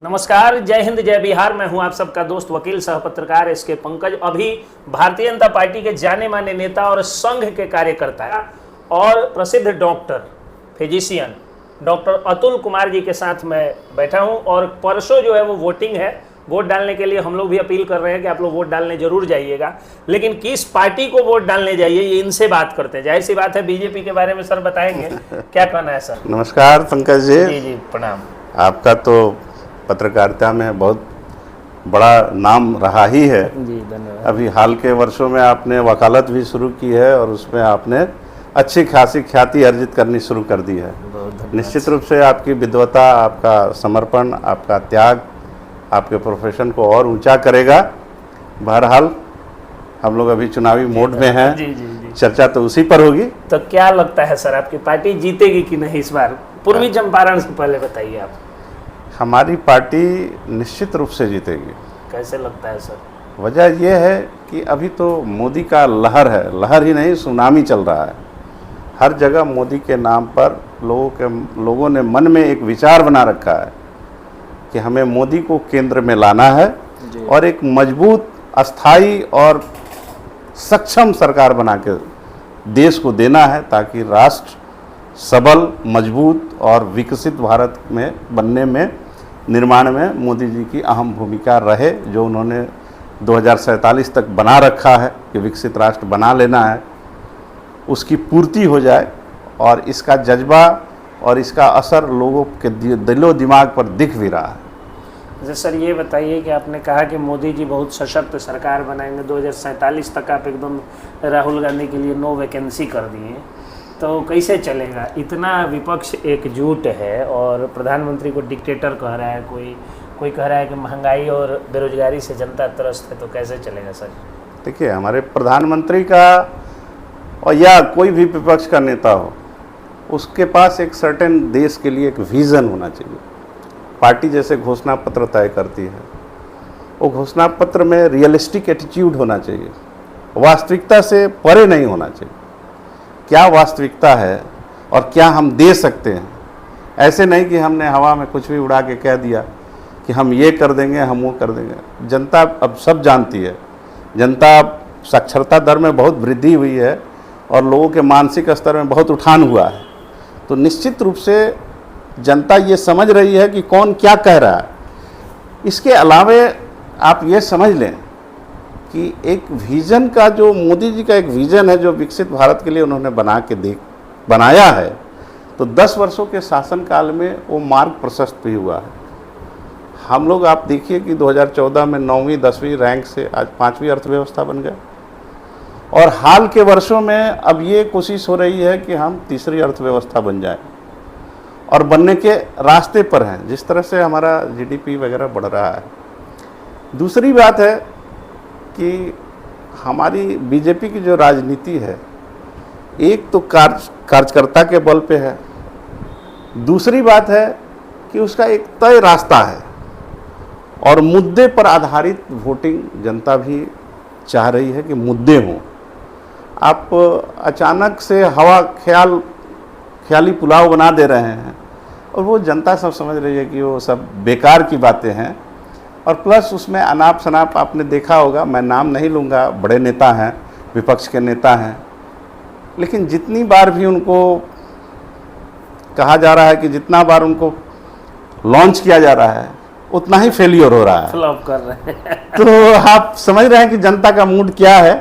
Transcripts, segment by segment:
नमस्कार, जय हिंद जय बिहार। मैं हूं आप सबका दोस्त वकील सह पत्रकार एस के पंकज। अभी भारतीय जनता पार्टी के जाने माने नेता और संघ के कार्यकर्ता और प्रसिद्ध doctor physician doctor Atul Kumar ji के साथ मैं बैठा हूं और परसों जो है वो वोटिंग है। वोट डालने के लिए हम लोग भी अपील कर रहे हैं कि आप लोग वोट डालने जरूर जाइएगा, लेकिन किस पार्टी को वोट डालने जाइए ये इनसे बात करते हैं। जाहिर सी बात है, बीजेपी के बारे में सर बताएंगे, क्या कहना है सर? नमस्कार पंकज जी। जी जी प्रणाम। आपका तो पत्रकारिता में बहुत बड़ा नाम रहा ही है जी धन्यवाद। अभी हाल के वर्षों में आपने वकालत भी शुरू की है और उसमें आपने अच्छी खासी ख्याति अर्जित करनी शुरू कर दी है। निश्चित रूप से आपकी विद्वता, आपका समर्पण, आपका त्याग आपके प्रोफेशन को और ऊंचा करेगा। बहरहाल हम लोग अभी चुनावी मोड में हैं। जी जी जी। चर्चा तो उसी पर होगी। तो क्या लगता है सर, आपकी पार्टी जीतेगी कि नहीं इस बार? पूर्वी चंपारण से पहले बताइए आप। हमारी पार्टी निश्चित रूप से जीतेगी। कैसे लगता है सर? वजह यह है कि अभी तो मोदी का लहर है, लहर ही नहीं सुनामी चल रहा है। हर जगह मोदी के नाम पर लोगों ने मन में एक विचार बना रखा है कि हमें मोदी को केंद्र में लाना है और एक मजबूत, अस्थाई और सक्षम सरकार बना के देश को देना है, ताकि राष्ट्र सबल, मजबूत और विकसित भारत में बनने में, निर्माण में मोदी जी की अहम भूमिका रहे। जो उन्होंने 2047 तक बना रखा है कि विकसित राष्ट्र बना लेना है, उसकी पूर्ति हो जाए और इसका जज्बा और इसका असर लोगों के दिलो दिमाग पर दिख भी रहा है। जैसे सर ये बताइए कि आपने कहा कि मोदी जी बहुत सशक्त सरकार बनाएंगे, 2047 तक आप एकदम राहुल गांधी के लिए नो वैकेंसी कर दिए, तो कैसे चलेगा? इतना विपक्ष एकजुट है और प्रधानमंत्री को डिक्टेटर कह रहा है, कोई कह रहा है कि महंगाई और बेरोजगारी से जनता त्रस्त है, तो कैसे चलेगा सर? देखिए, हमारे प्रधानमंत्री का और या कोई भी विपक्ष का नेता हो, उसके पास एक सर्टेन देश के लिए एक विज़न होना चाहिए। पार्टी जैसे घोषणा पत्र तय करती है, वो घोषणा पत्र में रियलिस्टिक एटीट्यूड होना चाहिए, वास्तविकता से परे नहीं होना चाहिए। क्या वास्तविकता है और क्या हम दे सकते हैं। ऐसे नहीं कि हमने हवा में कुछ भी उड़ा के कह दिया कि हम ये कर देंगे, हम वो कर देंगे। जनता अब सब जानती है। जनता साक्षरता दर में बहुत वृद्धि हुई है और लोगों के मानसिक स्तर में बहुत उठान हुआ है। तो निश्चित रूप से जनता ये समझ रही है कि कौन क्या कह रहा है। इसके अलावे आप ये समझ लें कि एक विज़न का, जो मोदी जी का एक विज़न है जो विकसित भारत के लिए उन्होंने बनाया है, तो 10 वर्षों के शासनकाल में वो मार्ग प्रशस्त भी हुआ है। हम लोग, आप देखिए कि 2014 में 9वीं 10वीं रैंक से आज 5वीं अर्थव्यवस्था बन गए और हाल के वर्षों में अब ये कोशिश हो रही है कि हम तीसरी अर्थव्यवस्था बन जाए और बनने के रास्ते पर हैं, जिस तरह से हमारा जीडीपी वगैरह बढ़ रहा है। दूसरी बात है कि हमारी बीजेपी की जो राजनीति है, एक तो कार्यकर्ता के बल पे है, दूसरी बात है कि उसका एक तय रास्ता है और मुद्दे पर आधारित वोटिंग जनता भी चाह रही है कि मुद्दे हों। आप अचानक से ख्याली पुलाव बना दे रहे हैं और वो जनता सब समझ रही है कि वो सब बेकार की बातें हैं। और प्लस उसमें अनाप शनाप आपने देखा होगा, मैं नाम नहीं लूँगा, बड़े नेता हैं, विपक्ष के नेता हैं, लेकिन जितनी बार भी उनको कहा जा रहा है कि जितना बार उनको लॉन्च किया जा रहा है उतना ही फेलियर हो रहा है, फ्लॉप कर रहे हैं। तो आप समझ रहे हैं कि जनता का मूड क्या है,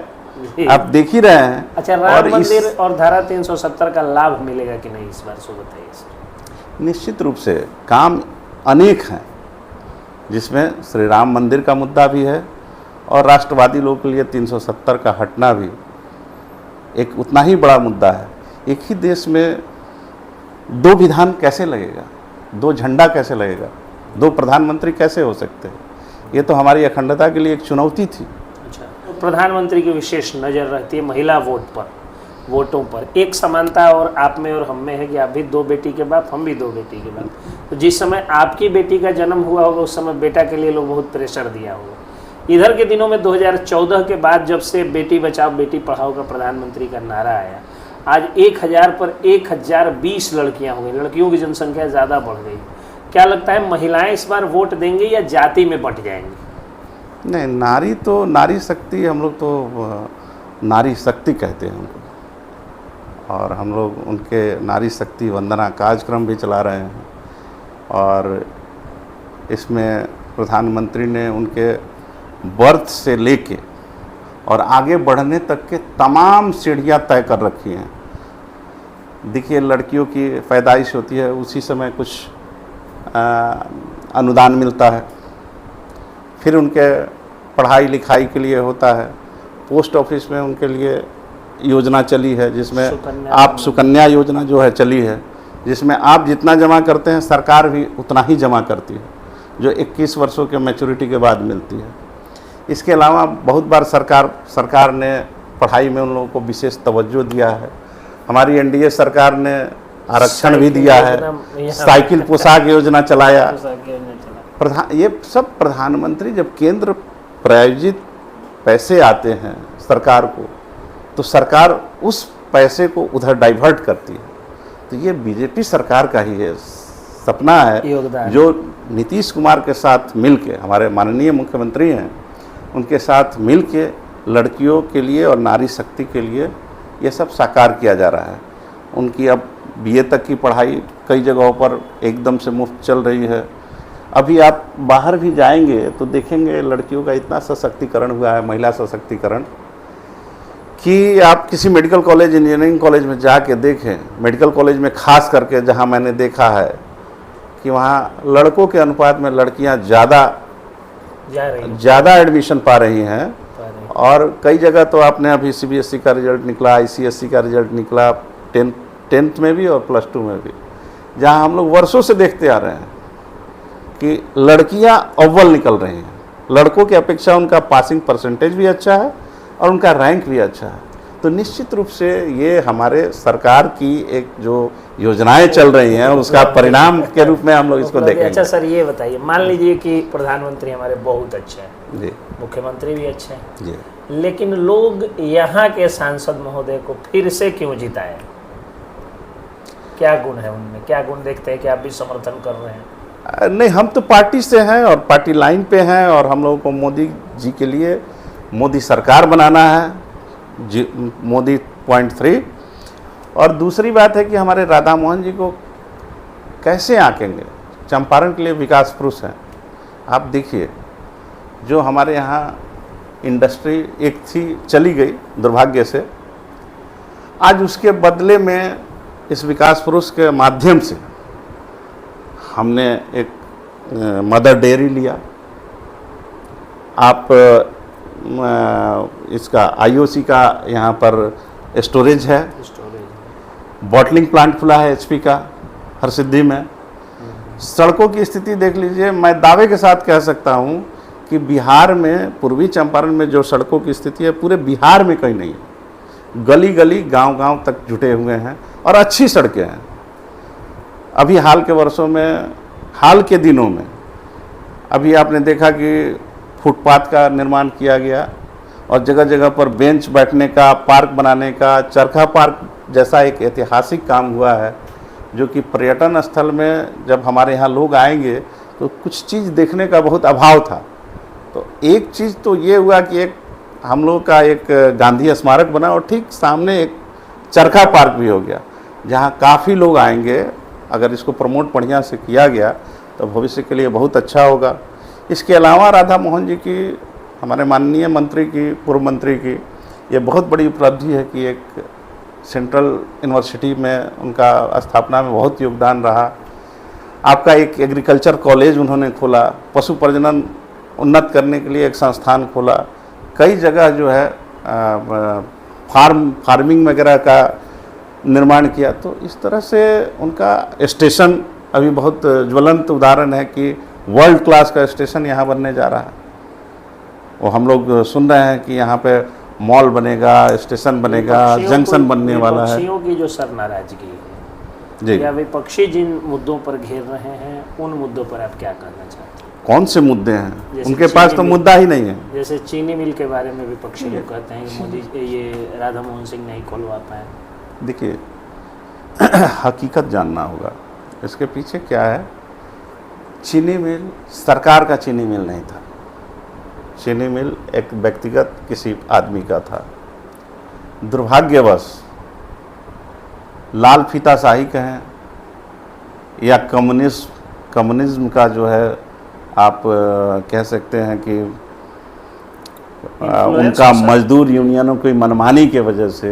आप देख ही रहे हैं। अच्छा, राम मंदिर और धारा 370 का लाभ मिलेगा कि नहीं इस बार, सो बताइए सर। निश्चित रूप से काम अनेक हैं, जिसमें श्री राम मंदिर का मुद्दा भी है और राष्ट्रवादी लोगों के लिए 370 का हटना भी एक उतना ही बड़ा मुद्दा है। एक ही देश में 2 विधान कैसे लगेगा, 2 झंडा कैसे लगेगा, 2 प्रधानमंत्री कैसे हो सकते हैं? ये तो हमारी अखंडता के लिए एक चुनौती थी। अच्छा, तो प्रधानमंत्री की विशेष नज़र रहती है महिला वोटों पर। एक समानता और आप में और हम में है कि आप भी 2 बेटी के बाप, हम भी 2 बेटी के बाप। तो जिस समय आपकी बेटी का जन्म हुआ होगा उस समय बेटा के लिए लोग बहुत प्रेशर दिया होगा। इधर के दिनों में 2014 के बाद जब से बेटी बचाओ बेटी पढ़ाओ का प्रधानमंत्री का नारा आया, आज 1000 पर 1020 लड़कियां हो गई, लड़कियों की जनसंख्या ज़्यादा बढ़ गई। क्या लगता है महिलाएं इस बार वोट देंगी या जाति में बंट जाएंगी? नहीं, नारी तो नारी शक्ति, हम लोग तो नारी शक्ति कहते हैं उनको, और हम लोग उनके नारी शक्ति वंदना कार्यक्रम भी चला रहे हैं। और इसमें प्रधानमंत्री ने उनके बर्थ से लेके और आगे बढ़ने तक के तमाम सीढ़ियां तय कर रखी हैं। देखिए, लड़कियों की पैदाइश होती है उसी समय कुछ अनुदान मिलता है, फिर उनके पढ़ाई लिखाई के लिए होता है। पोस्ट ऑफिस में उनके लिए योजना चली है जिसमें आप सुकन्या योजना जो है चली है, जिसमें आप जितना जमा करते हैं सरकार भी उतना ही जमा करती है, जो 21 वर्षों के मैच्योरिटी के बाद मिलती है। इसके अलावा बहुत बार सरकार ने पढ़ाई में उन लोगों को विशेष तवज्जो दिया है। हमारी एनडीए सरकार ने आरक्षण भी दिया है, साइकिल पोशाक योजना चलाया। ये सब प्रधानमंत्री, जब केंद्र प्रायोजित पैसे आते हैं सरकार को, तो सरकार उस पैसे को उधर डाइवर्ट करती है। तो ये बीजेपी सरकार का ही है सपना है, जो नीतीश कुमार के साथ मिलके, हमारे माननीय मुख्यमंत्री हैं, उनके साथ मिलके लड़कियों के लिए और नारी शक्ति के लिए ये सब साकार किया जा रहा है। उनकी अब बीए तक की पढ़ाई कई जगहों पर एकदम से मुफ्त चल रही है। अभी आप बाहर भी जाएंगे तो देखेंगे लड़कियों का इतना सशक्तिकरण हुआ है, महिला सशक्तिकरण, कि आप किसी मेडिकल कॉलेज, इंजीनियरिंग कॉलेज में जाके देखें, मेडिकल कॉलेज में खास करके जहां मैंने देखा है कि वहां लड़कों के अनुपात में लड़कियां ज़्यादा एडमिशन पा रही हैं। और कई जगह तो आपने अभी सीबीएसई का रिजल्ट निकला, आईसीएसई का रिजल्ट निकला, टेंथ में भी और +2 में भी, जहां हम लोग वर्षों से देखते आ रहे हैं कि लड़कियां अव्वल निकल रही हैं। लड़कों की अपेक्षा उनका पासिंग परसेंटेज भी अच्छा है और उनका रैंक भी अच्छा है। तो निश्चित रूप से ये हमारे सरकार की एक जो योजनाएं चल रही हैं उसका परिणाम के रूप में हम लोग इसको देखेंगे। अच्छा सर, ये बताइए, मान लीजिए कि प्रधानमंत्री हमारे बहुत अच्छे हैं जी, मुख्यमंत्री भी अच्छे हैं जी, लेकिन लोग यहाँ के सांसद महोदय को फिर से क्यों जिताए? क्या गुण है उनमें? क्या गुण देखते हैं कि आप भी समर्थन कर रहे हैं? नहीं, हम तो पार्टी से हैं और पार्टी लाइन पे हैं, और हम लोगों को मोदी जी के लिए मोदी सरकार बनाना है, मोदी .3। और दूसरी बात है कि हमारे राधा मोहन जी को कैसे आंकेंगे? चंपारण के लिए विकास पुरुष हैं। आप देखिए, जो हमारे यहाँ इंडस्ट्री एक थी, चली गई दुर्भाग्य से, आज उसके बदले में इस विकास पुरुष के माध्यम से हमने एक मदर डेयरी लिया। आप इसका आईओसी का यहाँ पर स्टोरेज है, बॉटलिंग प्लांट खुला है एचपी का हरसिद्धि में। सड़कों की स्थिति देख लीजिए, मैं दावे के साथ कह सकता हूँ कि बिहार में, पूर्वी चंपारण में जो सड़कों की स्थिति है पूरे बिहार में कहीं नहीं है। गली गली, गांव गांव तक जुटे हुए हैं और अच्छी सड़कें हैं। अभी हाल के वर्षों में, हाल के दिनों में अभी आपने देखा कि फुटपाथ का निर्माण किया गया और जगह जगह पर बेंच बैठने का, पार्क बनाने का, चरखा पार्क जैसा एक ऐतिहासिक काम हुआ है, जो कि पर्यटन स्थल में जब हमारे यहाँ लोग आएंगे तो कुछ चीज़ देखने का बहुत अभाव था। तो एक चीज़ तो ये हुआ कि एक हम लोग का एक गांधी स्मारक बना और ठीक सामने एक चरखा पार्क भी हो गया, जहाँ काफ़ी लोग आएंगे। अगर इसको प्रमोट बढ़िया से किया गया तो भविष्य के लिए बहुत अच्छा होगा। इसके अलावा राधा मोहन जी की, हमारे माननीय मंत्री की, पूर्व मंत्री की, ये बहुत बड़ी उपलब्धि है कि एक सेंट्रल यूनिवर्सिटी में उनका स्थापना में बहुत योगदान रहा। आपका एक एग्रीकल्चर कॉलेज उन्होंने खोला, पशु प्रजनन उन्नत करने के लिए एक संस्थान खोला, कई जगह जो है फार्मिंग वगैरह का निर्माण किया। तो इस तरह से उनका स्टेशन अभी बहुत ज्वलंत उदाहरण है कि वर्ल्ड क्लास का स्टेशन यहाँ बनने जा रहा है। वो हम लोग सुन रहे हैं कि यहाँ पे मॉल बनेगा, स्टेशन बनेगा, जंक्शन बनने वाला है। विपक्षियों की जो सर नाराजगी है जी, या विपक्षी जिन मुद्दों पर घेर रहे हैं, उन मुद्दों पर आप क्या कहना चाहते हैं? कौन से मुद्दे हैं? उनके पास तो मुद्दा ही नहीं है। जैसे चीनी मिल के बारे में विपक्षी लोग कहते हैं कि मोदी, ये राधा मोहन सिंह नहीं खोलवा पाए। देखिए, हकीकत जानना होगा इसके पीछे क्या है। चीनी मिल सरकार का चीनी मिल नहीं था। चीनी मिल एक व्यक्तिगत किसी आदमी का था। दुर्भाग्यवश लाल फीताशाही कहें या कम्युनिज्म का जो है आप कह सकते हैं कि उनका मजदूर यूनियनों की मनमानी के वजह से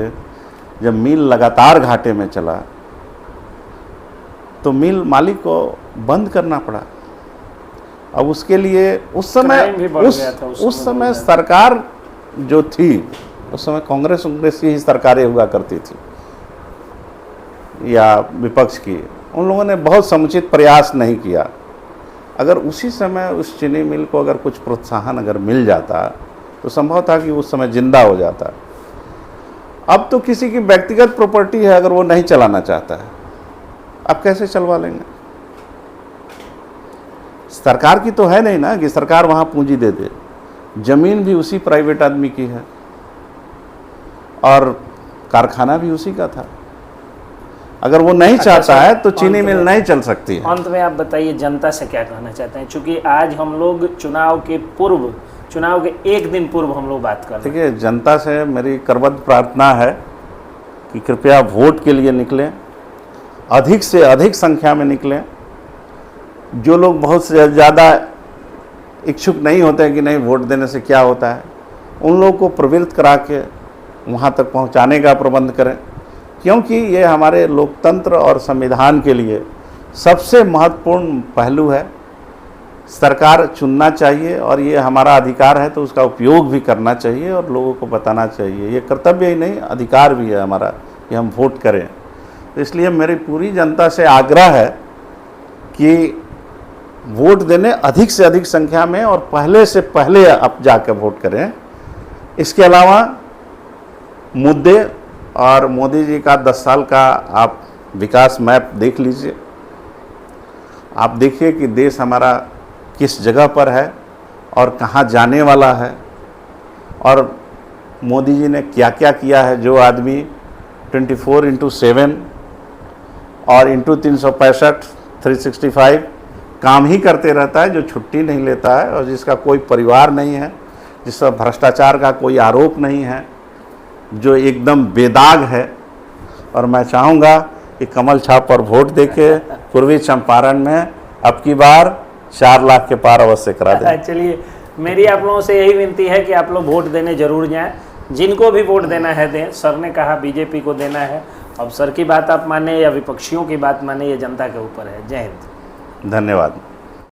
जब मिल लगातार घाटे में चला तो मिल मालिक को बंद करना पड़ा। अब उसके लिए उस समय सरकार जो थी, उस समय कांग्रेस की ही सरकारें हुआ करती थी या विपक्ष की, उन लोगों ने बहुत समुचित प्रयास नहीं किया। अगर उसी समय उस चीनी मिल को अगर कुछ प्रोत्साहन अगर मिल जाता तो संभव था कि उस समय जिंदा हो जाता। अब तो किसी की व्यक्तिगत प्रॉपर्टी है, अगर वो नहीं चलाना चाहता है, अब कैसे चलवा लेंगे? सरकार की तो है नहीं ना कि सरकार वहाँ पूंजी दे दे। जमीन भी उसी प्राइवेट आदमी की है और कारखाना भी उसी का था। अगर वो नहीं चाहता है तो चीनी मिल नहीं चल सकती है। अंत में आप बताइए जनता से क्या कहना चाहते हैं, क्योंकि आज हम लोग चुनाव के एक दिन पूर्व हम लोग बात कर रहे हैं। देखिए, जनता से मेरी करबद्ध प्रार्थना है कि कृपया वोट के लिए निकलें, अधिक से अधिक संख्या में निकलें। जो लोग बहुत से ज़्यादा इच्छुक नहीं होते हैं कि नहीं वोट देने से क्या होता है, उन लोगों को प्रवृत्त करा के वहाँ तक पहुँचाने का प्रबंध करें, क्योंकि ये हमारे लोकतंत्र और संविधान के लिए सबसे महत्वपूर्ण पहलू है। सरकार चुनना चाहिए और ये हमारा अधिकार है, तो उसका उपयोग भी करना चाहिए और लोगों को बताना चाहिए। ये कर्तव्य ही नहीं, अधिकार भी है हमारा कि हम वोट करें। तो इसलिए मेरी पूरी जनता से आग्रह है कि वोट देने अधिक से अधिक संख्या में और पहले से पहले आप जाकर वोट करें। इसके अलावा मुद्दे और मोदी जी का 10 साल का आप विकास मैप देख लीजिए। आप देखिए कि देश हमारा किस जगह पर है और कहाँ जाने वाला है, और मोदी जी ने क्या क्या किया है। जो आदमी 24/7 और इंटू 365 365 काम ही करते रहता है, जो छुट्टी नहीं लेता है और जिसका कोई परिवार नहीं है, जिसका भ्रष्टाचार का कोई आरोप नहीं है, जो एकदम बेदाग है। और मैं चाहूँगा कि कमल छाप पर वोट देके पूर्वी चंपारण में अब की बार 4 लाख के पार अवश्य करा दें। चलिए, मेरी आप लोगों से यही विनती है कि आप लोग वोट देने जरूर जाएं। जिनको भी वोट देना है दें। सर ने कहा बीजेपी को देना है, अब सर की बात आप माने या विपक्षियों की बात माने, ये जनता के ऊपर है। जय हिंद। धन्यवाद।